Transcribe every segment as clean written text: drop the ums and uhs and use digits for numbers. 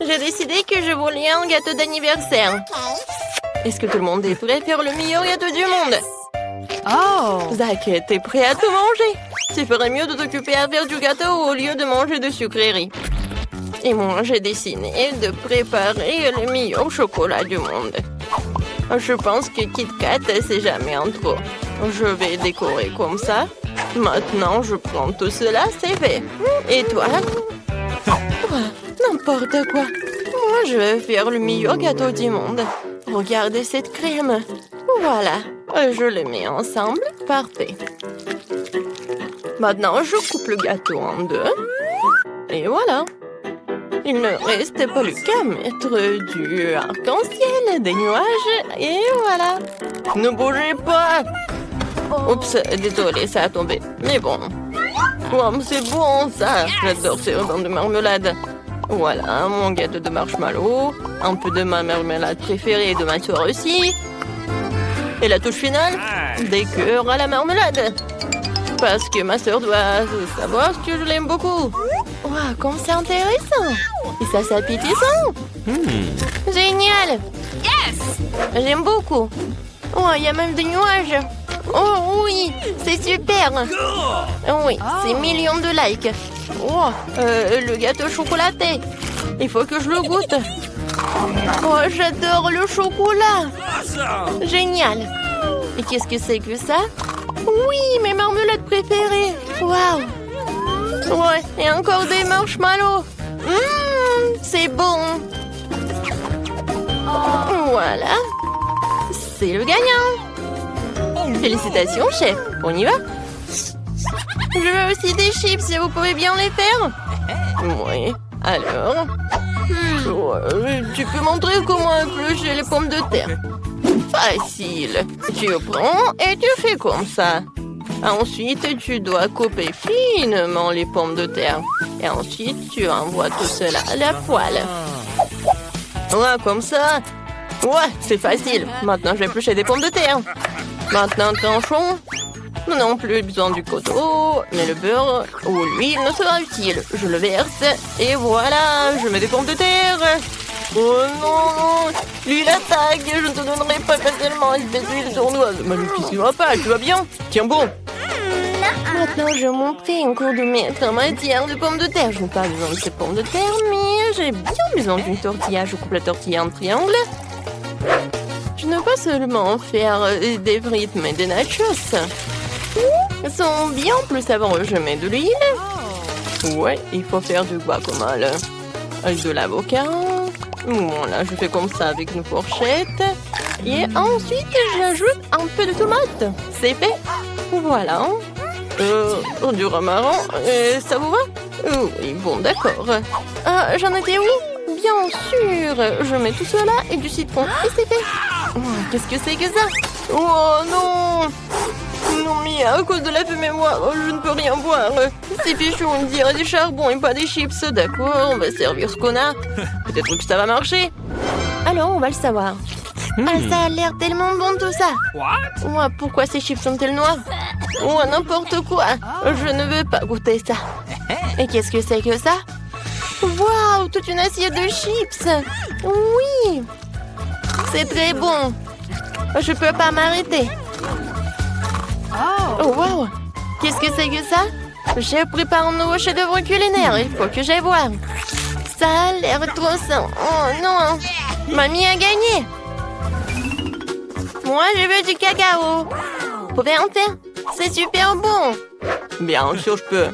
J'ai décidé que je voulais un gâteau d'anniversaire. Est-ce que tout le monde est prêt à faire le meilleur gâteau du monde? Oh! Zach, t'es prêt à tout manger? Tu ferais mieux de t'occuper à faire du gâteau au lieu de manger de sucreries. Et moi, j'ai décidé de préparer le meilleur chocolat du monde. Je pense que Kit Kat, c'est jamais en trop. Je vais décorer comme ça. Maintenant, je prends tout cela, c'est fait. Et toi? N'importe quoi. Moi, je vais faire le meilleur gâteau du monde. Regardez cette crème. Voilà. Je les mets ensemble. Parfait. Maintenant, je coupe le gâteau en deux. Et voilà. Il ne reste plus qu'à mettre du arc-en-ciel, des nuages, et voilà. Ne bougez pas. Oups, désolé, ça a tombé. Mais bon. Oh, c'est bon, ça. J'adore ces rubans de marmelade. Voilà, mon gâteau de marshmallow. Un peu de ma marmelade préférée de ma soeur aussi. Et la touche finale, des cœurs à la marmelade. Parce que ma soeur doit savoir que je l'aime beaucoup. Wow, comme c'est intéressant. Et ça, c'est appétissant. Génial. Yes! J'aime beaucoup. Oh, il y a même des nuages. Oh oui, c'est super. Oui, c'est millions de likes. Oh, le gâteau chocolaté. Il faut que je le goûte. Oh, j'adore le chocolat. Génial. Et qu'est-ce que c'est que ça? Oui, mes marmelades préférées. Waouh. Ouais, et encore des marshmallows. C'est bon. Voilà. C'est le gagnant. Félicitations, chef. On y va? Je veux aussi des chips, si vous pouvez bien les faire. Oui. Alors? Tu peux montrer comment éplucher les pommes de terre? Facile. Tu prends et tu fais comme ça. Ensuite, tu dois couper finement les pommes de terre. Et ensuite, tu envoies tout cela à la poêle. Ouais, comme ça. Ouais, c'est facile. Maintenant, je vais éplucher des pommes de terre. Maintenant, tranchons. Nous n'avons plus besoin du couteau, mais le beurre ou l'huile ne sera utile. Je le verse et voilà, je mets des pommes de terre. Oh non, l'huile attaque, je ne te donnerai pas facilement espèce d'huile sournoise. Maléfique, pas, tu vas bien? Tiens bon. Maintenant, je montrer un cours de maître en matière de pommes de terre. Je n'ai pas besoin de ces pommes de terre, mais j'ai bien besoin d'une tortilla. Je coupe la tortilla en triangle. Je ne veux pas seulement faire des frites, mais des nachos. Ils sont bien plus savoureux. Je mets de l'huile. Ouais, il faut faire du guacamole. De l'avocat. Voilà, je fais comme ça avec une fourchette. Et ensuite, j'ajoute un peu de tomate. C'est fait. Voilà. Du romarin. Ça vous va? Oui, bon, d'accord. J'en étais où? Bien sûr. Je mets tout cela et du citron. Et c'est fait. Qu'est-ce que c'est que ça? Oh non! Non, mais à cause de la fumée, moi, je ne peux rien boire. C'est fichu, on dirait du charbon et pas des chips. D'accord, on va servir ce qu'on a. Peut-être que ça va marcher. Alors, on va le savoir. Ça a l'air tellement bon tout ça. Ouais, pourquoi ces chips sont-elles noires? N'importe quoi. Je ne veux pas goûter ça. Et qu'est-ce que c'est que ça? Waouh, toute une assiette de chips. Oui. C'est très bon. Je peux pas m'arrêter. Oh, wow! Qu'est-ce que c'est que ça? Je prépare un nouveau chef-d'œuvre culinaire. Il faut que j'aille voir. Ça a l'air trop sain. Oh non! Mamie a gagné. Moi, je veux du cacao. Vous pouvez en faire? C'est super bon. Bien sûr, je peux.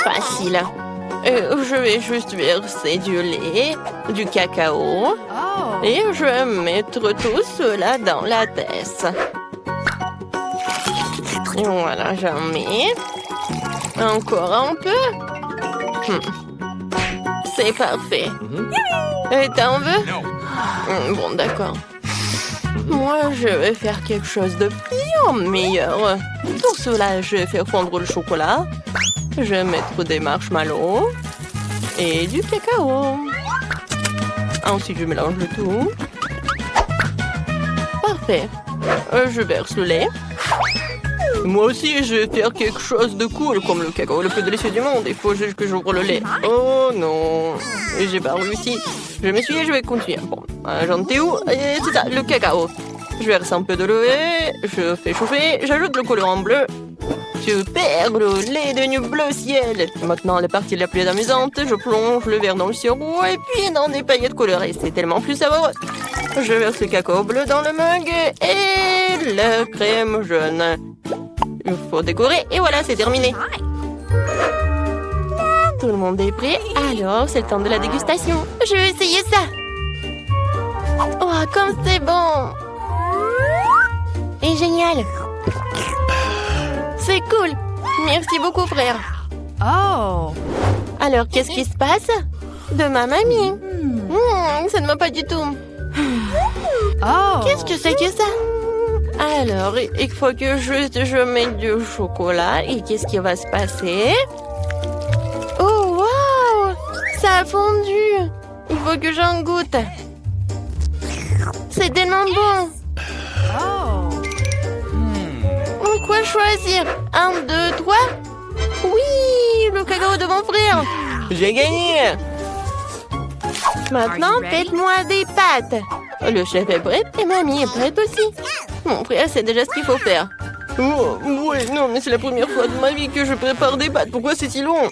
Facile. Je vais juste verser du lait, du cacao. Et je vais mettre tout cela dans la tasse. Et voilà, j'en mets. Encore un peu. C'est parfait. Et t'en veux? Bon, d'accord. Moi, je vais faire quelque chose de bien meilleur. Pour cela, je vais faire fondre le chocolat. Je vais mettre des marshmallows et du cacao. Ensuite, je mélange le tout. Parfait. Je verse le lait. Moi aussi, je vais faire quelque chose de cool, comme le cacao le plus délicieux du monde. Il faut juste que j'ouvre le lait. Oh non. J'ai pas réussi. Je me suis dit, je vais continuer. Bon, j'en étais où? C'est ça, le cacao. Je verse un peu de lait, je fais chauffer, j'ajoute le colorant bleu. Super, le lait est devenu bleu ciel. Maintenant, la partie la plus amusante, je plonge le verre dans le sirop et puis dans des paillettes colorées. C'est tellement plus savoureux. Je verse le cacao bleu dans le mug et la crème jaune. Il faut décorer et voilà, c'est terminé. Tout le monde est prêt, alors c'est le temps de la dégustation. Je vais essayer ça. Oh, comme c'est bon. Et génial. C'est cool. Merci beaucoup, frère. Oh. Alors, qu'est-ce qui se passe? De ma mamie. Ça ne va pas du tout. Oh. Qu'est-ce que c'est que ça? Alors, il faut que je mette du chocolat. Et qu'est-ce qui va se passer? Oh, wow! Ça a fondu. Il faut que j'en goûte. C'est tellement bon. Oh. Quoi choisir? 1, 2, 3? Oui, le cacao de mon frère. J'ai gagné. Maintenant, faites-moi des pâtes. Le chef est prêt et mamie est prête aussi. Mon frère sait déjà ce qu'il faut faire. Oh, ouais, non, mais c'est la première fois de ma vie que je prépare des pâtes. Pourquoi c'est si long?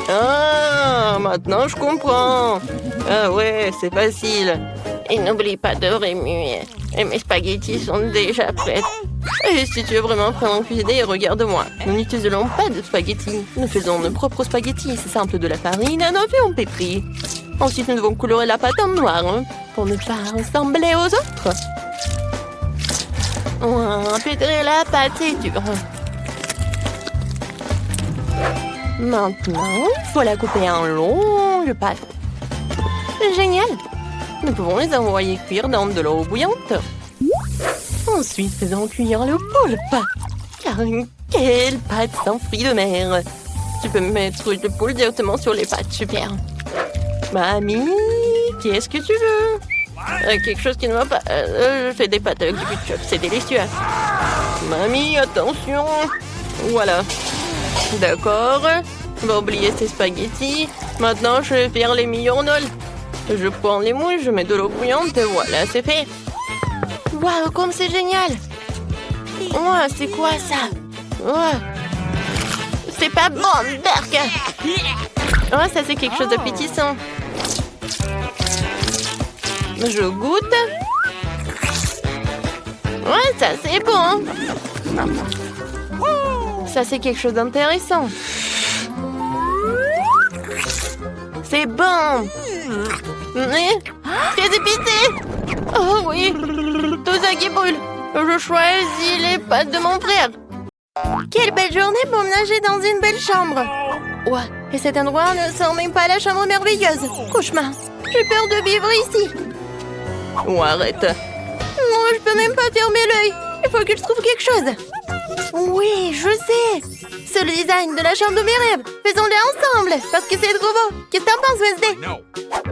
Ah, maintenant je comprends. Ah ouais, c'est facile. Et n'oublie pas de remuer. Et mes spaghettis sont déjà prêts. Et si tu es vraiment prêt à en cuisiner, regarde-moi. Nous n'utilisons pas de spaghettis. Nous faisons nos propres spaghettis. C'est simple, de la farine, un œuf et un pétri. Ensuite, nous devons colorer la pâte en noir pour ne pas ressembler aux autres. Pétrir la pâte, c'est dur. Maintenant, il faut la couper en longues pâtes. Génial! Nous pouvons les envoyer cuire dans de l'eau bouillante. Ensuite, faisons cuire le poulpe. Car quelle pâte sans fruits de mer! Tu peux mettre le poulpe directement sur les pâtes, super. Mamie, qu'est-ce que tu veux? Quelque chose qui ne va pas. Je fais des pâtes avec du ketchup, c'est délicieux. Mamie, attention! Voilà. D'accord. On va oublier ces spaghettis. Maintenant, je vais faire les mignonnoles. Je prends les moules, je mets de l'eau bouillante et voilà, c'est fait. Waouh, comme c'est génial! Ouais, c'est quoi ça? Ouais. C'est pas bon, Berk! Ouais, ça c'est quelque chose d'appétissant. Je goûte. Ouais, ça c'est bon. Ça c'est quelque chose d'intéressant. C'est bon. Mais c'est épicé. Oh oui, tout ça qui brûle. Je choisis les pâtes de mon frère. Quelle belle journée pour me nager dans une belle chambre. Ouais, et cet endroit ne sent même pas la chambre merveilleuse. Cauchemar, j'ai peur de vivre ici. Oh, arrête. Non, je peux même pas fermer l'œil. Il faut que je trouve quelque chose. Oui, je sais. C'est le design de la chambre de mes rêves. Faisons-le ensemble, parce que c'est trop beau. Qu'est-ce que t'en penses, Wednesday?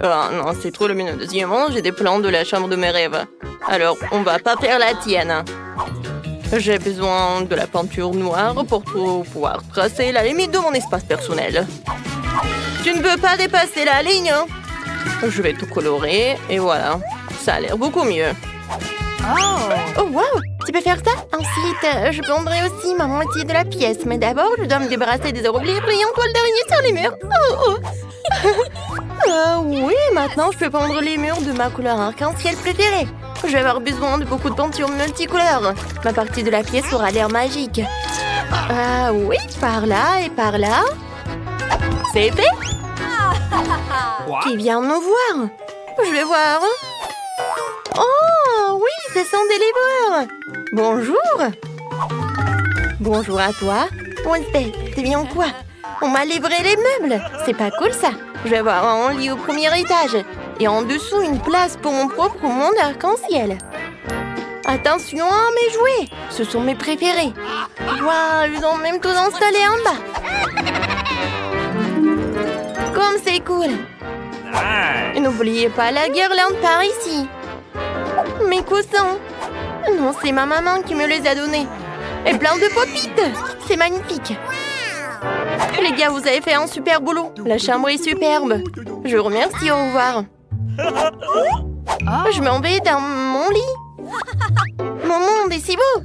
Oh non, c'est trop lumineux. Deuxièmement, j'ai des plans de la chambre de mes rêves. Alors, on va pas faire la tienne. J'ai besoin de la peinture noire pour pouvoir tracer la limite de mon espace personnel. Tu ne peux pas dépasser la ligne. Je vais tout colorer et voilà. Ça a l'air beaucoup mieux. Oh wow, tu peux faire ça? Ensuite, je peindrai aussi ma moitié de la pièce. Mais d'abord, je dois me débarrasser des hieroglyphes brillants toile d'araignée sur les murs. Oui, maintenant je peux peindre les murs de ma couleur arc-en-ciel préférée. Je vais avoir besoin de beaucoup de peinture multicolore. Ma partie de la pièce aura l'air magique. Oui, par là et par là. C'est fait? Qui vient me voir? Je vais voir. Oh, oui, ce sont des livreurs. Bonjour. Bonjour à toi. Wednesday, t'es bien quoi? On m'a livré les meubles. C'est pas cool, ça. Je vais avoir un lit au premier étage. Et en dessous, une place pour mon propre monde arc-en-ciel. Attention à mes jouets. Ce sont mes préférés. Waouh, ils ont même tout installé en bas. Comme c'est cool. Et n'oubliez pas la guirlande par ici. Mes coussins. Non, c'est ma maman qui me les a donnés. Et plein de pop-it. C'est magnifique. Les gars, vous avez fait un super boulot. La chambre est superbe. Je vous remercie, au revoir. Oh. Je m'en vais dans mon lit. Mon monde est si beau.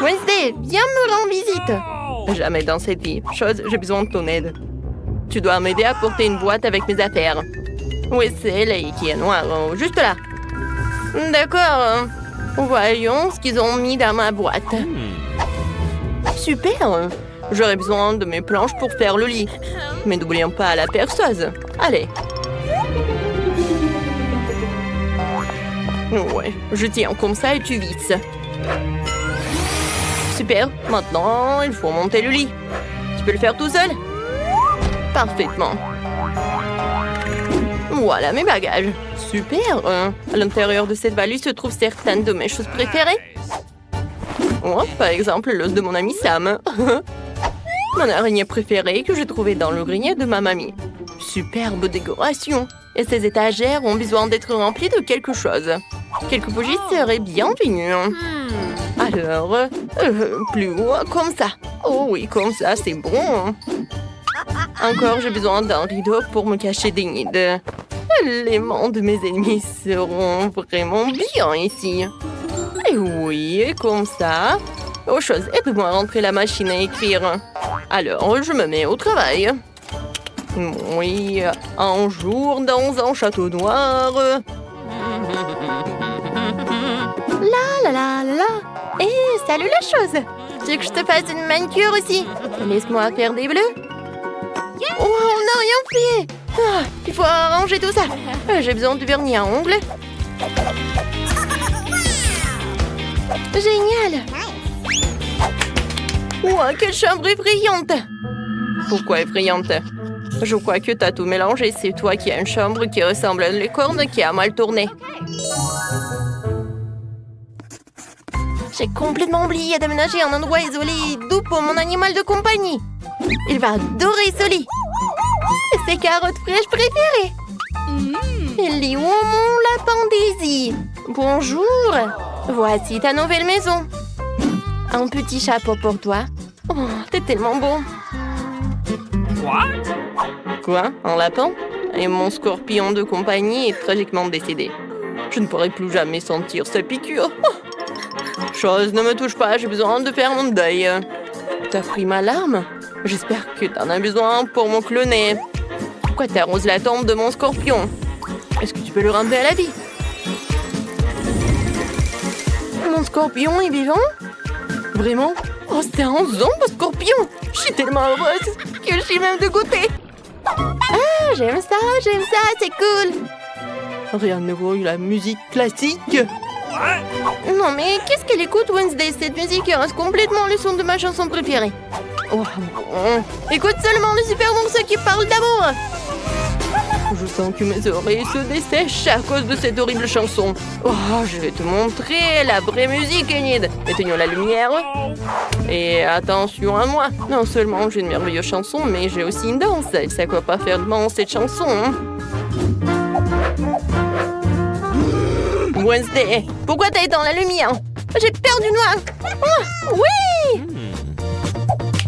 Wednesday, viens me rendre visite. Jamais dans cette vie. Chose, j'ai besoin de ton aide. Tu dois m'aider à porter une boîte avec mes affaires. Où est celle qui est noire? Juste là. D'accord. Voyons ce qu'ils ont mis dans ma boîte. Super. J'aurais besoin de mes planches pour faire le lit. Mais n'oublions pas la perceuse. Allez. Ouais, je tiens comme ça et tu visses. Super. Maintenant, il faut monter le lit. Tu peux le faire tout seul? Parfaitement. Voilà mes bagages. Super. À l'intérieur de cette valise se trouvent certaines de mes choses préférées. Oh, par exemple, l'os de mon ami Sam. Mon araignée préférée que j'ai trouvée dans le grenier de ma mamie. Superbe décoration. Et ces étagères ont besoin d'être remplies de quelque chose. Quelques bougies seraient bienvenues. Alors, plus haut, comme ça. Oh oui, comme ça, c'est bon. Encore, j'ai besoin d'un rideau pour me cacher des nids. Les mains de mes ennemis seront vraiment bien ici. Et oui, comme ça. Autre chose, aide-moi à rentrer la machine à écrire. Alors, je me mets au travail. Oui, un jour dans un château noir. La la la la. Hé, salut la chose. Tu veux que je te fasse une manicure aussi? Laisse-moi faire des bleus. Oh, on n'a rien fait. Ah, il faut arranger tout ça. J'ai besoin de vernis à ongles. Génial. Ouah, quelle chambre effrayante. Pourquoi effrayante? Je crois que t'as tout mélangé. C'est toi qui as une chambre qui ressemble à une licorne qui a mal tourné. J'ai complètement oublié d'aménager un endroit isolé et doux pour mon animal de compagnie. Il va adorer ce lit. Ses carottes fraîches préférées. Il est où mon lapin Daisy? Bonjour. Voici ta nouvelle maison. Un petit chapeau pour toi. Oh, t'es tellement beau. Quoi? Un lapin? Et mon scorpion de compagnie est tragiquement décédé. Je ne pourrai plus jamais sentir sa piqûre. Chose, ne me touche pas, j'ai besoin de faire mon deuil. T'as pris ma larme? J'espère que t'en as besoin pour mon cloner. Pourquoi t'arroses la tombe de mon scorpion? Est-ce que tu peux le ramener à la vie? Mon scorpion est vivant? Vraiment? Oh, c'est un zombie scorpion! Je suis tellement heureuse que je suis même dégoûtée. Ah, j'aime ça, c'est cool. Rien ne vaut la musique classique. Non, mais qu'est-ce qu'elle écoute, Wednesday? Cette musique reste complètement le son de ma chanson préférée. Oh, bon. Écoute seulement le super morceau qui parle d'amour. Je sens que mes oreilles se dessèchent à cause de cette horrible chanson. Oh, je vais te montrer la vraie musique, Enid. Éteignons la lumière. Et attention à moi. Non seulement j'ai une merveilleuse chanson, mais j'ai aussi une danse. Elle sait quoi pas faire de mal cette chanson. Wednesday, pourquoi t'as éteint la lumière? J'ai peur du noir. Oh, oui!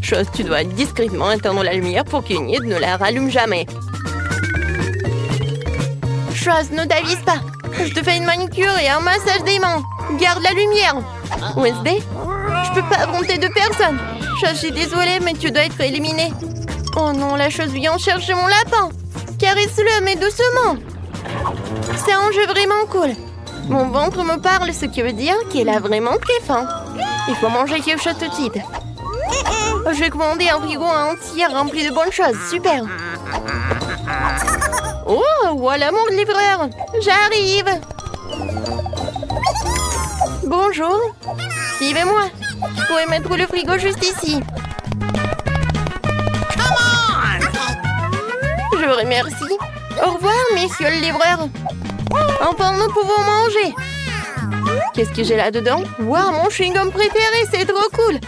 Chose, tu dois discrètement éteindre la lumière pour qu'Enid ne la rallume jamais. Chose, ne t'avise pas. Je te fais une manicure et un massage des mains. Garde la lumière. Wednesday, je peux pas affronter deux personnes. Chose, je suis désolée, mais tu dois être éliminée. Oh non, la chose vient chercher mon lapin. Caresse-le, mais doucement. C'est un jeu vraiment cool. Mon ventre me parle, ce qui veut dire qu'il a vraiment très faim. Il faut manger quelque chose tout de suite. Je vais commander un frigo entier rempli de bonnes choses. Super. Oh, voilà mon livreur. J'arrive. Bonjour. Suivez-moi. Vous pouvez mettre le frigo juste ici. Je vous remercie. Au revoir, messieurs le livreur. Enfin, nous pouvons manger. Qu'est-ce que j'ai là-dedans? Waouh, mon chewing-gum préféré, c'est trop cool.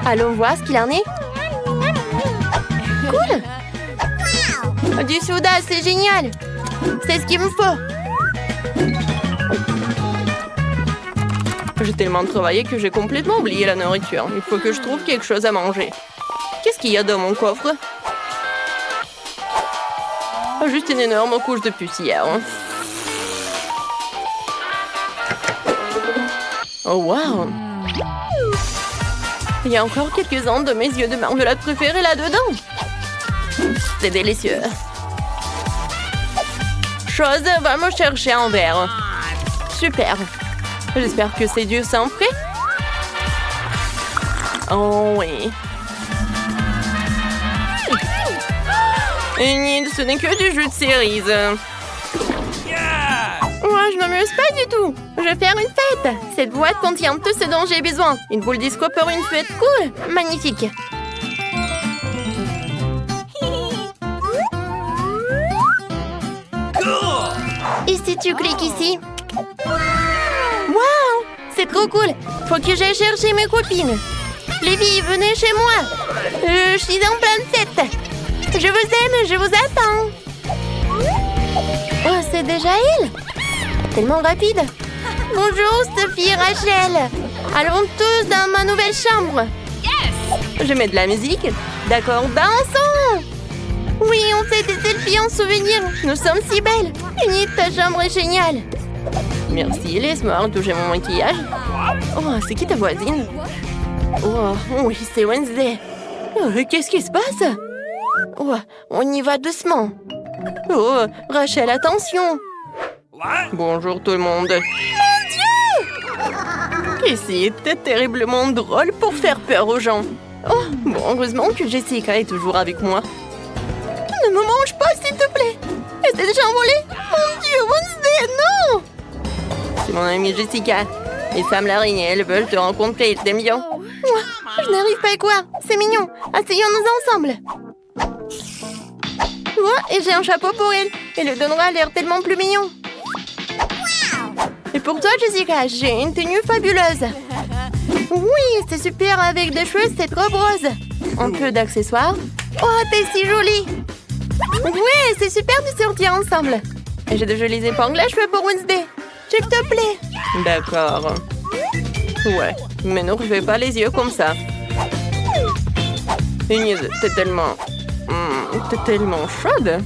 Allons voir ce qu'il en est. Cool. Du soda, c'est génial. C'est ce qu'il me faut. J'ai tellement travaillé que j'ai complètement oublié la nourriture. Il faut que je trouve quelque chose à manger. Qu'est-ce qu'il y a dans mon coffre? Juste une énorme couche de poussière. Oh, wow! Il y a encore quelques-uns de mes yeux de marmelade préférés là-dedans. C'est délicieux. Chose va me chercher un verre. Super. J'espère que ces dieux sont prêts. Oh oui. Et ce n'est que du jus de cerise. Moi, je ne m'amuse pas du tout. Je vais faire une fête. Cette boîte contient tout ce dont j'ai besoin. Une boule disco pour une fête cool. Magnifique. Et si tu cliques ici? Waouh! C'est trop cool. Faut que j'aille chercher mes copines. Les filles, venez chez moi. Je suis en pleine fête. Je vous aime, je vous attends. Oh, c'est déjà elle? Tellement rapide. Bonjour, Sophie et Rachel. Allons tous dans ma nouvelle chambre. Je mets de la musique. D'accord, dansons. Oui, on fait des selfies en souvenir. Nous sommes si belles. Unit, ta chambre est géniale. Merci, laisse-moi toucher mon maquillage. Oh, c'est qui ta voisine? Oh, oui, c'est Wednesday. Oh, qu'est-ce qui se passe? Oh, on y va doucement. Oh, Rachel, attention. Bonjour tout le monde. Mon Dieu! Ici était terriblement drôle pour faire peur aux gens. Oh, bon, heureusement que Jessica est toujours avec moi. Ne me mange pas, s'il te plaît. Essaie de s'envoler. Mon Dieu, Wednesday, non! C'est mon amie Jessica. Et Sam l'araignée, elles veulent te rencontrer, ils t'aiment bien. Moi, je n'arrive pas à croire. C'est mignon. Asseyons-nous ensemble. Moi, et j'ai un chapeau pour elle. Elle le donnera l'air tellement plus mignon. Et pour toi, Jessica, j'ai une tenue fabuleuse. Oui, c'est super avec des cheveux, c'est trop rose. Un peu d'accessoires. Oh, t'es si jolie. Ouais, c'est super de sortir ensemble. Et j'ai de jolies épingles à cheveux pour Wednesday. S'il te plaît. D'accord. Ouais, mais ne ouvrez pas les yeux comme ça. Ingrid, t'es tellement chaude.